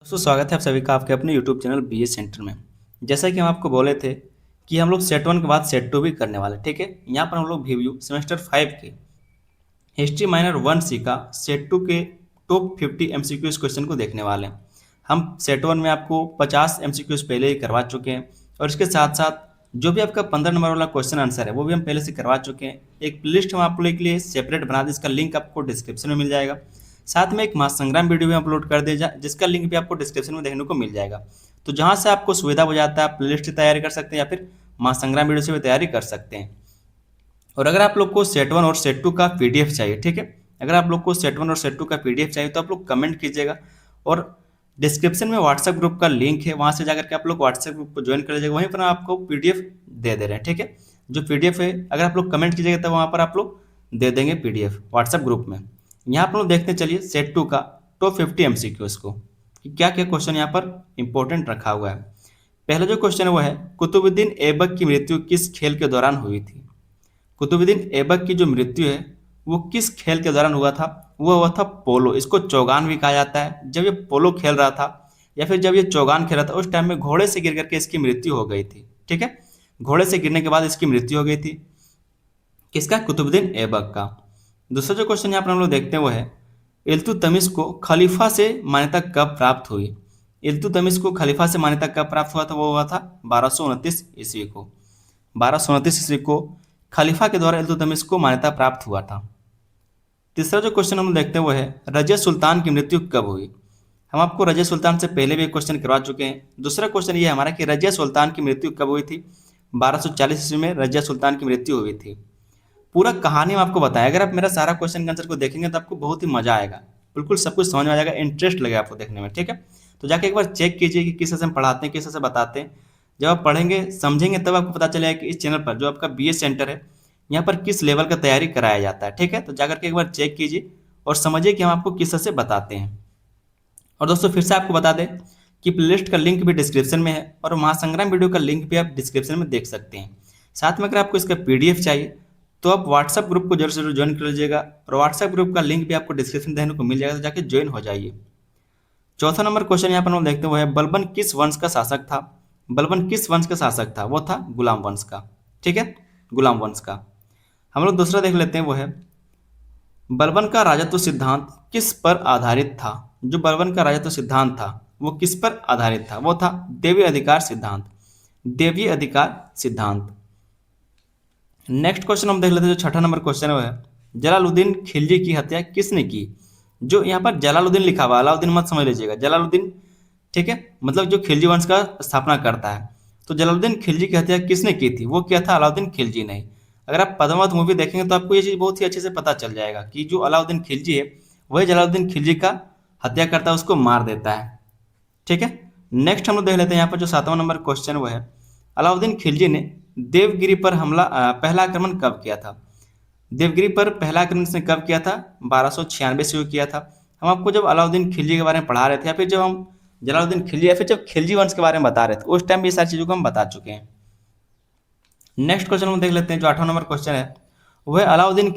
दोस्तों स्वागत है आप सभी का आपके अपने यूट्यूब चैनल बी ए सेंटर में। जैसा कि हम आपको बोले थे कि हम लोग सेट वन के बाद सेट टू भी करने वाले, ठीक है। यहाँ पर हम लोग VU सेमेस्टर 5 के हिस्ट्री माइनर 1C का सेट टू के टॉप 50 MCQs क्वेश्चन को देखने वाले हैं। हम सेट वन में आपको 50 MCQs पहले ही करवा चुके हैं और इसके साथ साथ जो भी आपका 15 नंबर वाला क्वेश्चन आंसर है वो भी हम पहले से करवा चुके हैं। एक प्लेलिस्ट हम आप लोग के लिए सेपरेट बना दें, इसका लिंक आपको डिस्क्रिप्शन में मिल जाएगा। साथ में एक महासंग्राम वीडियो भी अपलोड कर दिया जिसका लिंक भी आपको डिस्क्रिप्शन में देखने को मिल जाएगा। तो जहां से आपको सुविधा हो जाता है आप प्लेलिस्ट की तैयारी कर सकते हैं या फिर महासंग्राम वीडियो से भी तैयारी कर सकते हैं। और अगर आप लोग को सेट वन और सेट टू का PDF चाहिए, ठीक है, अगर आप लोग को सेट वन और सेट टू का PDF चाहिए तो आप लोग कमेंट कीजिएगा और डिस्क्रिप्शन में व्हाट्सएप ग्रुप का लिंक है, वहां से जाकर के आप लोग व्हाट्सएप ग्रुप को ज्वाइन कर लीजिएगा। वहीं पर आपको PDF दे दे रहे हैं, ठीक है। जो PDF है अगर आप लोग कमेंट कीजिएगा तो वहां पर आप लोग दे देंगे PDF व्हाट्सएप ग्रुप में। यहाँ पर लोग देखते चलिए सेट टू का टॉप 50 MCQs को कि क्या क्या क्वेश्चन यहाँ पर इंपॉर्टेंट रखा हुआ है। पहला जो क्वेश्चन है वो है कुतुबुद्दीन ऐबक की मृत्यु किस खेल के दौरान हुई थी। कुतुबुद्दीन ऐबक की जो मृत्यु है वो किस खेल के दौरान हुआ था। वो हुआ था पोलो। इसको चौगान भी कहा जाता है। जब ये पोलो खेल रहा था या फिर जब ये चौगान खेल रहा था उस टाइम में घोड़े से गिर करके इसकी मृत्यु हो गई थी, ठीक है। घोड़े से गिरने के बाद इसकी मृत्यु हो गई थी किसका, कुतुबुद्दीन ऐबक का। दूसरा जो क्वेश्चन यहाँ पर हम लोग देखते हैं वो है इल्तुतमिश को खलीफा से मान्यता कब प्राप्त हुई। इल्तुतमिश को खलीफा से मान्यता कब प्राप्त हुआ था, वो हुआ था 1229 ईस्वी को। 1229 ईस्वी को खलीफा के द्वारा इल्तुतमिश को मान्यता प्राप्त हुआ था। तीसरा जो क्वेश्चन हम देखते हैं वो है रजिया सुल्तान की मृत्यु कब हुई। हम आपको रजिया सुल्तान से पहले भी क्वेश्चन करवा चुके हैं। दूसरा क्वेश्चन ये है हमारा कि रजिया सुल्तान की मृत्यु कब हुई थी। 1240 ईस्वी में रजिया सुल्तान की मृत्यु हुई थी। पूरा कहानी हम आपको बताया। अगर आप मेरा सारा क्वेश्चन का आंसर को देखेंगे तो आपको बहुत ही मजा आएगा, बिल्कुल सब कुछ समझ में आ जाएगा, इंटरेस्ट लगेगा आपको देखने में, ठीक है। तो जाके एक बार चेक कीजिए कि किस तरह से हम पढ़ाते हैं, किस तरह से बताते हैं। जब आप पढ़ेंगे समझेंगे तब आपको पता चलेगा कि इस चैनल पर जो आपका BA सेंटर है यहाँ पर किस लेवल का तैयारी कराया जाता है, ठीक है। तो जाकर के एक बार चेक कीजिए और समझिए कि हम आपको किस तरह से बताते हैं। और दोस्तों फिर से आपको बता दें कि प्लेलिस्ट का लिंक भी डिस्क्रिप्शन में है और महासंग्राम वीडियो का लिंक भी आप डिस्क्रिप्शन में देख सकते हैं। साथ में अगर आपको इसका PDF चाहिए तो आप व्हाट्सएप ग्रुप को जरूर से ज्वाइन कर लीजिएगा और व्हाट्सएप ग्रुप का लिंक भी आपको डिस्क्रिप्शन देखने को मिल जाएगा, तो जाके ज्वाइन हो जाइए। चौथा नंबर क्वेश्चन यहाँ पर हम देखते हुए है बलबन किस वंश का शासक था। बलबन किस वंश का शासक था, वो था गुलाम वंश का, ठीक है, गुलाम वंश का। हम लोग दूसरा देख लेते हैं वो है बलबन का राजत्व सिद्धांत किस पर आधारित था। जो बलबन का राजत्व सिद्धांत था वो किस पर आधारित था, वो था देवी अधिकार सिद्धांत, देवी अधिकार सिद्धांत। नेक्स्ट क्वेश्चन हम देख लेते हैं जो छठा नंबर क्वेश्चन है वो है जलालुद्दीन खिलजी की हत्या किसने की। जो यहाँ पर जलालुद्दीन लिखा हुआ है, अलाउद्दीन मत समझ लीजिएगा, जलालुद्दीन, ठीक है, मतलब जो खिलजी वंश का स्थापना करता है। तो जलालुद्दीन खिलजी की हत्या किसने की थी, वो क्या था, अलाउद्दीन खिलजी ने। अगर आप पद्मावत मूवी देखेंगे तो आपको ये चीज़ बहुत ही अच्छे से पता चल जाएगा कि जो अलाउद्दीन खिलजी है वही जलालुद्दीन खिलजी का हत्या करता है, उसको मार देता है, ठीक है। नेक्स्ट हम लोग देख लेते हैं यहाँ पर जो सातवां नंबर क्वेश्चन वो है अलाउद्दीन खिलजी ने देवगिरी पर पहला आक्रमण कब किया था। देवगिरी पर पहला आक्रमण इसने कब किया था, 1296 से किया था। हम आपको जब अलाउद्दीन खिलजी के बारे में पढ़ा रहे थे या फिर जब हम जलालुद्दीन खिलजी या फिर जब खिलजी वंश के बारे में बता रहे थे उस टाइम भी ये सारी चीज़ों को हम बता चुके हैं। नेक्स्ट क्वेश्चन हम देख लेते हैं जो 8वां नंबर क्वेश्चन है वह अलाउद्दीन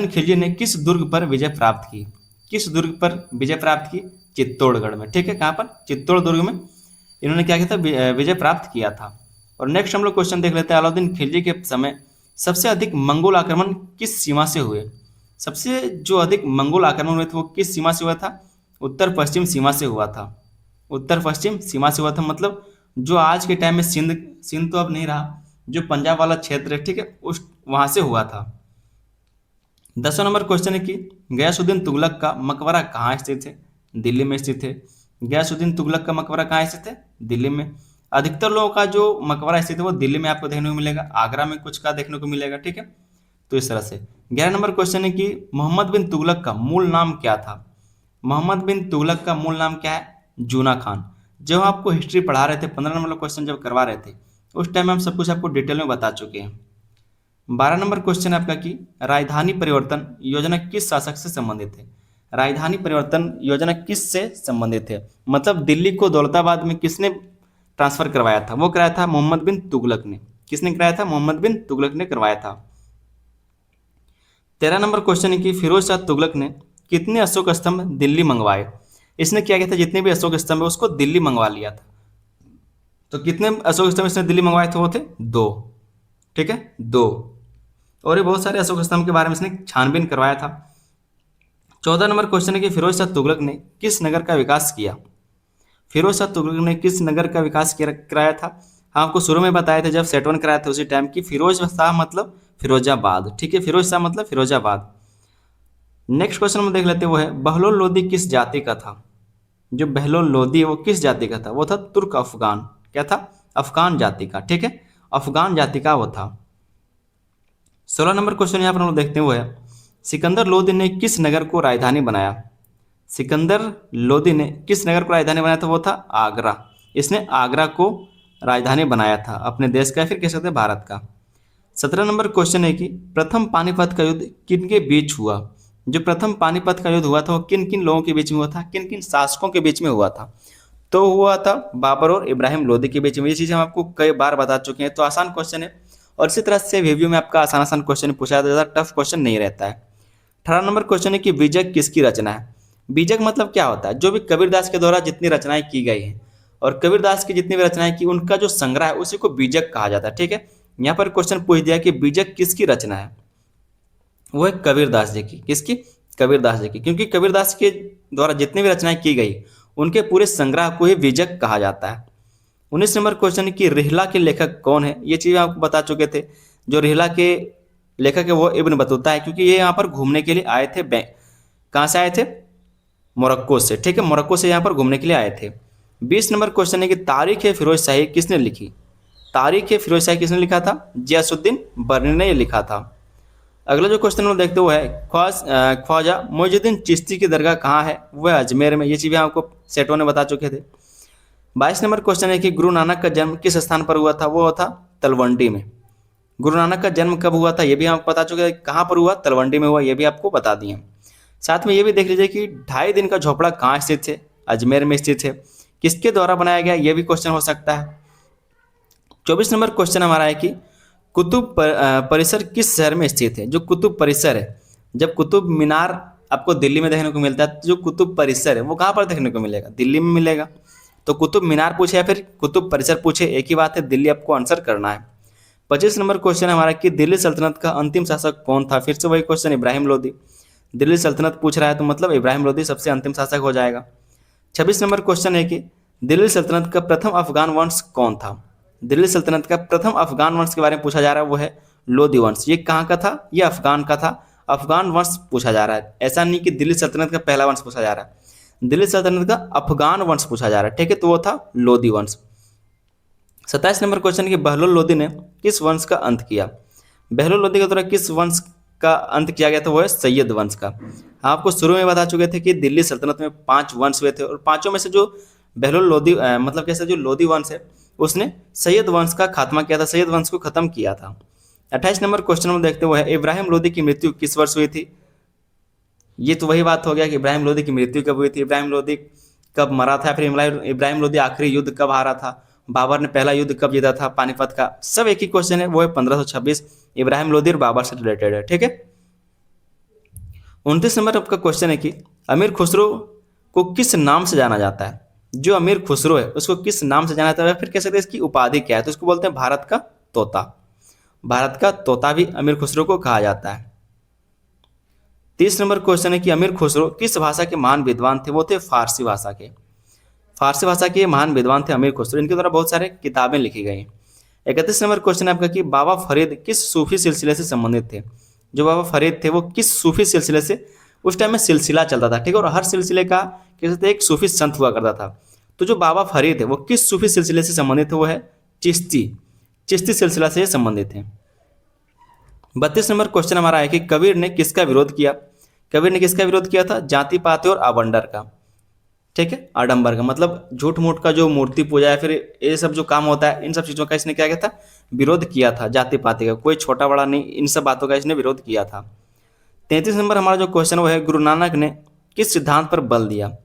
खिलजी ने किस दुर्ग पर विजय प्राप्त की। किस दुर्ग पर विजय प्राप्त की, चित्तौड़गढ़ में, ठीक है। कहाँ पर, चित्तौड़ दुर्ग में इन्होंने क्या किया था, विजय प्राप्त किया था। और नेक्स्ट हम लोग क्वेश्चन देख लेते हैं अलाउद्दीन खिलजी के समय सबसे अधिक मंगोल आक्रमण किस सीमा से हुए। सबसे जो अधिक मंगोल आक्रमण हुए थे वो किस सीमा से हुआ था, उत्तर पश्चिम सीमा से हुआ था। उत्तर पश्चिम सीमा से हुआ था, मतलब जो आज के टाइम में सिंध तो अब नहीं रहा, जो पंजाब वाला क्षेत्र है, ठीक है, उस वहां से हुआ था। 10वां नंबर क्वेश्चन है कि गयासुद्दीन तुगलक का मकबरा कहाँ स्थित है, दिल्ली में स्थित है। गयासुद्दीन तुगलक का मकबरा कहाँ स्थित है, दिल्ली में। अधिकतर लोगों का जो मकबरा स्थित है वो दिल्ली में आपको देखने को मिलेगा, आगरा में कुछ का देखने को मिलेगा, ठीक है। तो इस तरह से 11 नंबर क्वेश्चन है कि मोहम्मद बिन तुगलक का मूल नाम क्या था। मोहम्मद बिन तुगलक का मूल नाम क्या है, जूना खान। जब हम आपको हिस्ट्री पढ़ा रहे थे, 15 नंबर क्वेश्चन जब करवा रहे थे उस टाइम हम सब कुछ आपको डिटेल में बता चुके हैं। 12 नंबर क्वेश्चन है आपका कि राजधानी परिवर्तन योजना किस शासक से संबंधित है। राजधानी परिवर्तन योजना किस से संबंधित है, मतलब दिल्ली को दौलताबाद में किसने ट्रांसफर करवाया था, वो कराया था मोहम्मद बिन तुगलक ने। किसने कराया था, मोहम्मद बिन तुगलक ने करवाया था। 13 नंबर क्वेश्चन है कि फिरोज शाह तुगलक ने कितने अशोक स्तंभ दिल्ली मंगवाए। इसने क्या किया था, जितने भी अशोक स्तंभ है उसको दिल्ली मंगवा लिया था। तो कितने अशोक स्तंभ इसने दिल्ली मंगवाए थे, वो थे 2। ठीक है, 2। और ये बहुत सारे अशोक स्तंभ के बारे में इसने छानबीन करवाया था। 14 नंबर क्वेश्चन है कि फिरोज शाह तुगलक ने किस नगर का विकास किया। फिरोज शाह तुगलक ने किस नगर का विकास कराया था। हाँ, आपको शुरू में बताए थे जब सेट वन कराए थे उसी टाइम की, फिरोज शाह मतलब फिरोजाबाद। ठीक है, फिरोज शाह मतलब फिरोजाबाद। नेक्स्ट क्वेश्चन हम देख लेते हैं, वो है बहलोल लोदी किस जाति का था। जो बहलोल लोदी है वो किस जाति का था, वो था तुर्क अफगान। क्या था, अफगान जाति का। ठीक है, अफगान जाति का वो था। 16 नंबर क्वेश्चन यहाँ पर हम लोग देखते हैं, वो है सिकंदर लोदी ने किस नगर को राजधानी बनाया। सिकंदर लोदी ने किस नगर को राजधानी बनाया था, वो था आगरा। इसने आगरा को राजधानी बनाया था अपने देश का, फिर कह सकते हैं भारत का। 17 नंबर क्वेश्चन है कि प्रथम पानीपत का युद्ध किन के बीच हुआ। जो प्रथम पानीपत का युद्ध हुआ था वो किन किन लोगों के बीच में हुआ था, किन किन शासकों के बीच में हुआ था। तो हुआ था बाबर और इब्राहिम लोदी के बीच में। ये चीज़ हम आपको कई बार बता चुके हैं, तो आसान क्वेश्चन है। और इसी तरह से रिव्यू में आपका आसान आसान क्वेश्चन पूछा जाता है, ज़्यादा टफ क्वेश्चन नहीं रहता है। 18 नंबर क्वेश्चन है कि बीजक किसकी रचना है। बीजक मतलब क्या होता है, जो भी कबीरदास के द्वारा जितनी रचनाएं की गई हैं और कबीरदास की जितनी भी रचनाएं की उनका जो संग्रह है उसी को बीजक कहा जाता है। ठीक है, यहाँ पर क्वेश्चन पूछ दिया कि बीजक किसकी रचना है, वो है कबीरदास जी की। किसकी, कबीरदास जी की, क्योंकि कबीरदास के द्वारा जितनी भी रचनाएं की गई उनके पूरे संग्रह को ही बीजक कहा जाता है। 19 नंबर क्वेश्चन की रिहला के लेखक कौन है। ये चीज़ आपको बता चुके थे। जो रिहला के लेखक है वो इब्न बतूता है, क्योंकि ये यहाँ पर घूमने के लिए आए थे। कहाँ से आए थे, मोरक्को से। ठीक है, मोरक्को से यहाँ पर घूमने के लिए आए थे। 20 नंबर क्वेश्चन है कि तारीख ए फिरोज शाही किसने लिखी। तारीख ए फिरोज शाही किसने लिखा था, जियासुद्दीन बर्नी ने ये लिखा था। अगला जो क्वेश्चन हम देखते हुए है ख्वाजा मोइनुद्दीन चिश्ती की दरगाह कहाँ है, वो है अजमेर में। ये चीज़ें आपको सेठों ने बता चुके थे। 22 नंबर क्वेश्चन है कि गुरु नानक का जन्म किस स्थान पर हुआ था, वो था तलवंडी में। गुरु नानक का जन्म कब हुआ था ये भी आपको बता चुके हैं, कहाँ पर हुआ, तलवंडी में हुआ, ये भी आपको बता दिए। साथ में ये भी देख लीजिए कि 2.5 दिन का झोपड़ा कहाँ स्थित है, अजमेर में स्थित है। किसके द्वारा बनाया गया, ये भी क्वेश्चन हो सकता है। 24 नंबर क्वेश्चन हमारा है कि कुतुब परिसर किस शहर में स्थित है। जो कुतुब परिसर है, जब कुतुब मीनार आपको दिल्ली में देखने को मिलता है, तो जो कुतुब परिसर है वो कहाँ पर देखने को मिलेगा, दिल्ली में मिलेगा। तो कुतुब मीनार पूछे या फिर कुतुब परिसर पूछे, एक ही बात है, दिल्ली आपको आंसर करना है। 25 नंबर क्वेश्चन हमारा कि दिल्ली सल्तनत का अंतिम शासक कौन था। फिर से वही क्वेश्चन, इब्राहिम लोदी। दिल्ली सल्तनत पूछ रहा है तो मतलब इब्राहिम लोदी सबसे अंतिम शासक हो जाएगा। 26 नंबर क्वेश्चन है कि दिल्ली सल्तनत का प्रथम अफगान वंश कौन था। दिल्ली सल्तनत का प्रथम अफगान वंश के बारे में पूछा जा रहा है, वो है लोदी वंश। ये कहाँ का था, ये अफगान का था। अफगान वंश पूछा जा रहा है, ऐसा नहीं कि दिल्ली सल्तनत का पहला वंश पूछा जा रहा है, दिल्ली सल्तनत का अफगान वंश पूछा जा रहा है। ठीक है, तो वो था लोदी वंश। 27 नंबर क्वेश्चन कि बहलोल लोदी ने किस वंश का अंत किया। बहलोल लोदी के द्वारा किस वंश का अंत किया गया था, वो है सैयद वंश का। आपको शुरू में बता चुके थे कि दिल्ली सल्तनत में 5 वंश हुए थे और पांचों में से जो बहलोल लोदी मतलब कैसे जो लोदी वंश है उसने सैयद वंश का खात्मा किया था, सैयद वंश को खत्म किया था। 28 नंबर क्वेश्चन में देखते हुए इब्राहिम लोदी की मृत्यु किस वर्ष हुई थी। ये तो वही बात हो गया कि इब्राहिम लोदी की मृत्यु कब हुई थी, इब्राहिम लोदी कब मरा था, फिर इब्राहिम लोदी आखिरी युद्ध कब हारा था, बाबर ने पहला युद्ध कब जीता था पानीपत का। सब एक ही क्वेश्चन है, वो है 1526। इब्राहिम लोदी और बाबर से रिलेटेड है। ठीक है, 29 नंबर आपका क्वेश्चन है कि अमीर खुसरो को किस नाम से जाना जाता है। जो अमीर खुसरो है उसको किस नाम से जाना जाता है, फिर कह सकते हैं इसकी उपाधि क्या है, तो इसको बोलते हैं भारत का तोता। भारत का तोता भी अमीर खुसरो को कहा जाता है। 30 नंबर क्वेश्चन है कि अमीर खुसरो किस भाषा के महान विद्वान थे, वो थे फारसी भाषा के। फारसी भाषा के महान विद्वान थे अमीर खुसरो, इनके द्वारा बहुत सारे किताबें लिखी गई। 31 नंबर क्वेश्चन है आपका कि बाबा फरीद किस सूफी सिलसिले से संबंधित थे। जो बाबा फरीद थे वो किस सूफी सिलसिले से, उस टाइम में सिलसिला चलता था। ठीक है, और हर सिलसिले का कहते एक सूफी संत हुआ करता था। तो जो बाबा फरीद है वो किस सूफी सिलसिले से संबंधित है, वो है चिश्ती। चिश्ती सिलसिला से संबंधित है। 32 नंबर क्वेश्चन हमारा है कि कबीर ने किसका विरोध किया। कबीर ने किसका विरोध किया था, जाति पाति और आबंडर का। ठीक है, आडंबर का मतलब झूठ मूठ का जो मूर्ति पूजा है, फिर ये सब जो काम होता है इन सब चीज़ों का इसने क्या किया था, विरोध किया था। जाति पाति का कोई छोटा बड़ा नहीं, इन सब बातों का इसने विरोध किया था। 33 नंबर हमारा जो क्वेश्चन वो है गुरु नानक ने किस सिद्धांत पर बल दिया।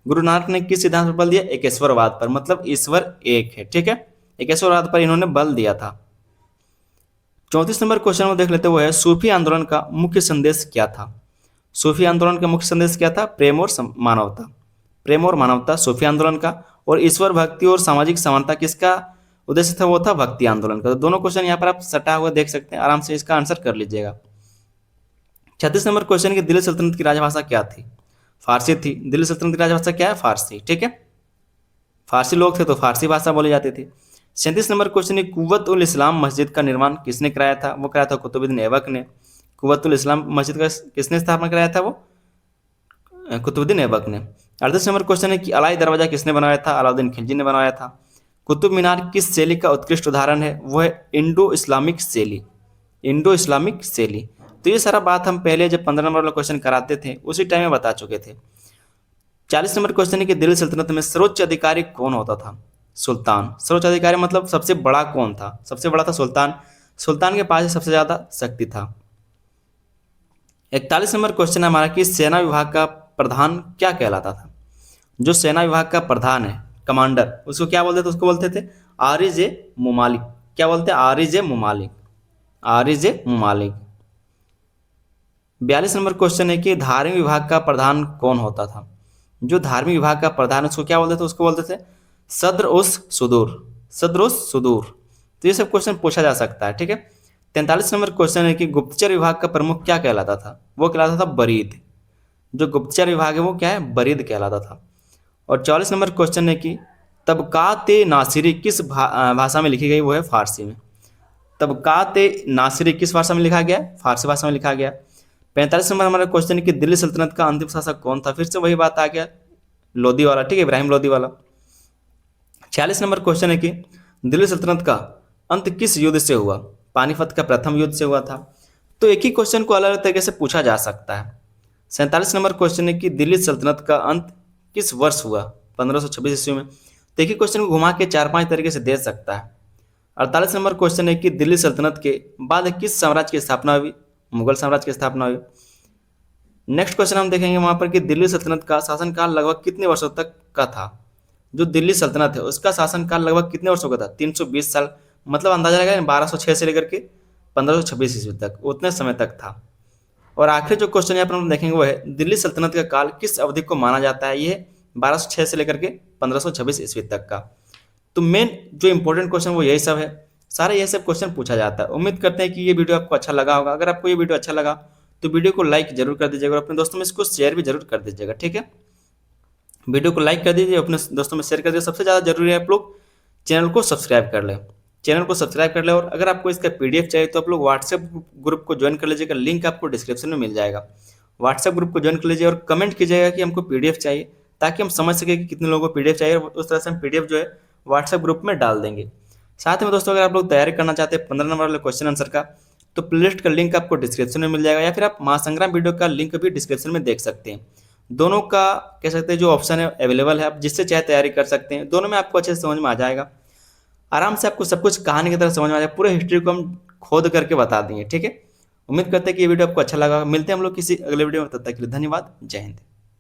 गुरु नानक ने किस सिद्धांत पर बल दिया, एकेश्वरवाद पर, मतलब ईश्वर एक है। ठीक है, एकेश्वरवाद पर इन्होंने बल दिया था। 34 नंबर क्वेश्चन में देख लेते हुए सूफी आंदोलन का मुख्य संदेश क्या था। सूफी आंदोलन का मुख्य संदेश क्या था, प्रेम और मानवता। प्रेम और मानवता सूफी आंदोलन का, और ईश्वर भक्ति और सामाजिक समानता किसका उद्देश्य था, वो था भक्ति आंदोलन का। तो दोनों क्वेश्चन यहाँ पर आप सटा हुआ देख सकते हैं, आराम से इसका आंसर कर लीजिएगा। 36 नंबर क्वेश्चन की दिल्ली सल्तनत की राजभाषा क्या थी, फारसी थी। दिल्ली सल्तनत की राजभाषा क्या है, फारसी, ठीक है, फारसी लोग थे तो फारसी भाषा बोली जाती थी। 37 नंबर क्वेश्चन है कुव्वत उल इस्लाम मस्जिद का निर्माण किसने कराया था, वो कराया था कुतुबुद्दीन ऐबक ने। कुव्वत उल इस्लाम मस्जिद का किसने स्थापना कराया था, वो कुतुबुद्दीन ऐबक ने। 38 नंबर क्वेश्चन है कि अलाई दरवाजा किसने बनाया था, अलाउद्दीन खिलजी ने बनाया था। कुतुब मीनार किस शैली का उत्कृष्ट उदाहरण है, वो है इंडो इस्लामिक शैली, इंडो इस्लामिक शैली। तो ये सारा बात हम पहले जब 15 नंबर वाला क्वेश्चन कराते थे उसी टाइम में बता चुके थे। 40 नंबर क्वेश्चन है कि दिल्ली सल्तनत में सर्वोच्च अधिकारी कौन होता था, सुल्तान। सर्वोच्च अधिकारी मतलब सबसे बड़ा कौन था, सबसे बड़ा था सुल्तान, सुल्तान के पास सबसे ज्यादा शक्ति था। 41 नंबर क्वेश्चन है हमारा कि सेना विभाग का प्रधान क्या कहलाता था। जो सेना विभाग का प्रधान है, कमांडर, उसको क्या बोलते थे, उसको बोलते थे आरिजे मुमालिक। क्या बोलते हैं, आरिजे मुमालिक, आरिजे मुमालिक। 42 नंबर क्वेश्चन है कि धार्मिक विभाग का प्रधान कौन होता था। जो धार्मिक विभाग का प्रधान उसको क्या बोलते थे, उसको बोलते थे सद्र उस सुदूर, सद्र उस सुदूर। तो ये सब क्वेश्चन पूछा जा सकता है, ठीक है। 43 नंबर क्वेश्चन है कि गुप्तचर विभाग का प्रमुख क्या कहलाता था, वो कहलाता था बरीद। जो गुप्तचर विभाग है वो क्या है, बरीद कहलाता था। और 44 नंबर क्वेश्चन है कि तबकात नासिरी किस भाषा में लिखी गई, वो है फारसी में। तबकात नासिरी किस भाषा में लिखा गया, फारसी भाषा में लिखा गया। 45 नंबर हमारा क्वेश्चन है कि दिल्ली सल्तनत का अंतिम शासक कौन था, फिर से वही बात आ गया, लोदी वाला, ठीक है, इब्राहिम लोदी वाला। 46 नंबर क्वेश्चन है कि दिल्ली सल्तनत का अंत किस युद्ध से हुआ, पानीपत का प्रथम युद्ध से हुआ था। तो एक ही क्वेश्चन को अलग अलग तरीके से पूछा जा सकता है। 47 नंबर क्वेश्चन है कि दिल्ली सल्तनत का अंत किस वर्ष हुआ, 1526 ईस्वी में। तो एक ही क्वेश्चन को घुमा के 4-5 तरीके से दे सकता है। 48 नंबर क्वेश्चन है कि दिल्ली सल्तनत के बाद किस साम्राज्य की स्थापना हुई, मुगल साम्राज्य की स्थापना हुई। नेक्स्ट क्वेश्चन हम देखेंगे वहां पर कि दिल्ली सल्तनत का शासनकाल लगभग कितने वर्षों तक का था। जो दिल्ली सल्तनत है उसका शासनकाल लगभग कितने वर्षों का था, 320 साल। मतलब अंदाजा लगा 1206 से लेकर के 1526 ईस्वी तक, उतने समय तक था। और आखिरी जो क्वेश्चन यहाँ पर हम देखेंगे वो है दिल्ली सल्तनत का काल किस अवधि को माना जाता है, ये 1206 से लेकर के 1526 ईस्वी तक का। तो मेन जो इंपॉर्टेंट क्वेश्चन वो यही सब है, सारे ये सब क्वेश्चन पूछा जाता है। उम्मीद करते हैं कि ये वीडियो आपको अच्छा लगा होगा। अगर आपको ये वीडियो अच्छा लगा तो वीडियो को लाइक जरूर कर दीजिएगा और अपने दोस्तों में इसको शेयर भी जरूर कर दीजिएगा, ठीक है। वीडियो को लाइक कर दीजिए, अपने दोस्तों में शेयर कर दीजिए। सबसे ज़्यादा जरूरी है आप लोग चैनल को सब्सक्राइब कर लें, चैनल को सब्सक्राइब कर लें। और अगर आपको इसका पीडीएफ चाहिए तो आप लोग व्हाट्सएप ग्रुप को ज्वाइन कर लीजिएगा, लिंक आपको डिस्क्रिप्शन में मिल जाएगा। व्हाट्सएप ग्रुप को ज्वाइन कर लीजिए और कमेंट कीजिएगा कि हमको पीडीएफ चाहिए, ताकि हम समझ सकें कि कितने लोगों को पीडीएफ चाहिए, और उस तरह से हम पीडीएफ जो है व्हाट्सएप ग्रुप में डाल देंगे। साथ में दोस्तों अगर आप लोग तैयारी करना चाहते हैं 15 नंबर वाले क्वेश्चन आंसर का, तो प्लेलिस्ट का लिंक आपको डिस्क्रिप्शन में मिल जाएगा, या फिर आप महासंग्राम वीडियो का लिंक भी डिस्क्रिप्शन में देख सकते हैं। दोनों का कह सकते हैं जो ऑप्शन है अवेलेबल है, आप जिससे चाहे तैयारी कर सकते हैं। दोनों में आपको अच्छे से समझ में आ जाएगा, आराम से आपको सब कुछ कहानी की तरह समझ में आ जाएगा। पूरे हिस्ट्री को हम खोद करके बता देंगे, ठीक है। उम्मीद करते हैं कि ये वीडियो आपको अच्छा लगा। मिलते हैं हम लोग किसी अगले वीडियो में, तब तक के लिए धन्यवाद, जय हिंद।